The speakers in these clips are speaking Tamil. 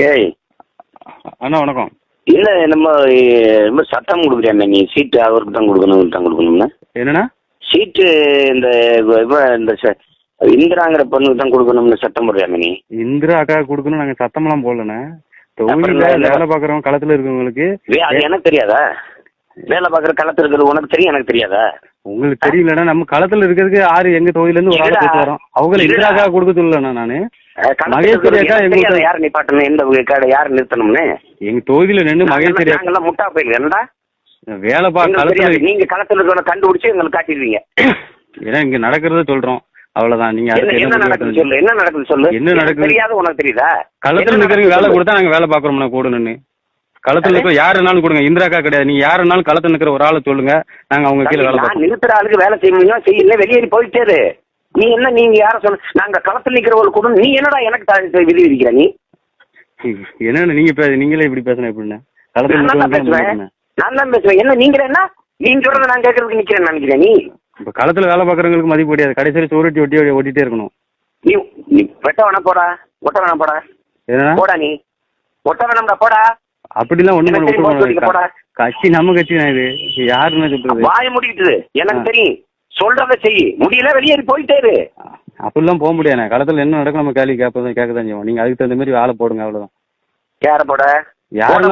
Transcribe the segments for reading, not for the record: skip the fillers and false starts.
ஏய் அண்ணா வணக்கம். இல்ல நம்ம சட்டம் கொடுக்குறியாமே நீ சீட்டு அவருக்கு தான் கொடுக்கணும்னா என்னண்ணா சீட்டு இந்த இந்திராங்கிற பொண்ணுக்கு தான் கொடுக்கணும்னு சட்டம் போடுறியாமே நீ? இந்திரா அக்கா கொடுக்கணும் நாங்கள் சத்தமெல்லாம் போடலண்ணே. தொகுதியில் வேலை பார்க்குறவங்க களத்தில் இருக்கவங்களுக்கு. அது எனக்கு தெரியாதா? வேலை பார்க்குற களத்தில் இருக்கிறது உனக்கு தெரியும், எனக்கு தெரியாதா? உங்களுக்கு தெரியலண்ணா, நம்ம களத்தில் இருக்கிறதுக்கு ஆறு எங்க தொகுதியிலேருந்து ஒரு ஆள் போட்டு வரோம். அவங்க இந்திரா அக்கா கொடுக்க சொல்லலண்ணா. நான் மகேஸ்வரி அக்கா எங்களுக்கு யார் நிப்பாட்டணும், எந்த யார் நிறுத்தணும்னு எங்க தொகுதியில் நின்று மகேஸ்வரி அக்கா முட்டா போயிருக்கா வேலை களத்துல நீங்க களத்தில் இருக்கிற கண்டுபிடிச்சு எங்களுக்கு காட்டிடுவீங்க. ஏன்னா இங்க நடக்கிறத சொல்றோம், அவ்வளவுதான். நீங்க என்ன நடக்குது சொல்லு, என்ன நடக்குது சொல்லு. என்ன நடக்குது தெரியாது உனக்கு தெரியுதா? களத்துல இருக்கிறவங்க வேலை கொடுத்தா நாங்க வேலை பாக்குறோம்னா கூடணுன்னு. களத்துல இருக்கிற யாருனாலும் கொடுங்க, இந்திராக்கா கிடையாது. நீங்க யாருனாலும் களத்துல இருக்கிற ஒரு ஆளை சொல்லுங்க, நாங்க அவங்க கீழே வேலை பார்ப்போம். நிறுத்துற ஆளுக்கு வேலை செய்ய செய்யல, வெளியேறி போயிட்டே. நீ என்ன நீங்க யார சொன்ன? நாங்க களத்துல நிக்கிறவங்களுக்கு கூட நீ என்னடா எனக்கு விதி விதிக்கிற? நீ என்னன்னு நீங்களே இப்படி பேசணும் எப்படின்னா? களத்துல நான் தான் பேசுவேன். என்ன நீங்க என்ன நீங்க சொல்றத நான் கேட்கறதுக்கு நிக்கிறேன்னு நினைக்கிறேன். நீ இப்ப களத்துல வேலை பார்க்கறவங்களுக்கு மதிப்பு கிடையாது. கடைசியில சோறுட்டி ஓட்டிட்டே இருக்கணும். நீ வெட்ட வேணா போடா, ஒட்ட வேணா போடா, போடா நீ ஒட்ட வேணாம்டா போடா. அப்படிலாம் ஒண்ணு கட்சி நம்ம கட்சி தான். இது யாருன்னு சொல்றது? வாய முடிக்கிட்டு எனக்கு தெரியும், சொல்றத செய். முடியல வெளியேறி போயிட்டே. அப்படிலாம் போக முடியாது. களத்துல என்ன நடக்கும் நம்ம கேள்வி கேட்கதான் செய்வோம். நீங்க அதுக்கு தகுந்த மாதிரி ஆளை போடுங்க, அவ்வளவுதான். யார போட? யாரும்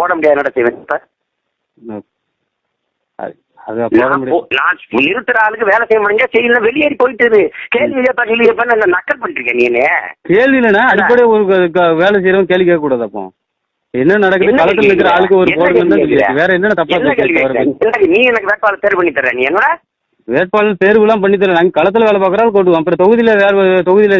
போட முடியாது. என்னடா செய்வேன் நிறுத்துற ஆளுக்கு வேலை செய்ய முடிஞ்சா செய்யல, வெளியேறி போயிட்டு கேள்வி நக்கல் பண்ணிருக்கேன். நீ கேள்வி இல்லைன்னா அடிப்படை ஒரு வேலை செய்யறவங்க கேள்வி கேட்க கூடாது. அப்போ என்ன நடக்குது? களத்துல இருக்கிற ஆளுக்கு ஒரு வேற என்ன தப்பா? நீ எனக்கு வேட்பாளர் தேர்வு பண்ணி தர? நீ என்னோட வேட்பாளர் தேர்வு எல்லாம் பண்ணி தரேன். நாங்க களத்துல வேலை பார்க்கறாலும் கொண்டுவோம். அப்புறம் தொகுதியில வேற தொகுதியில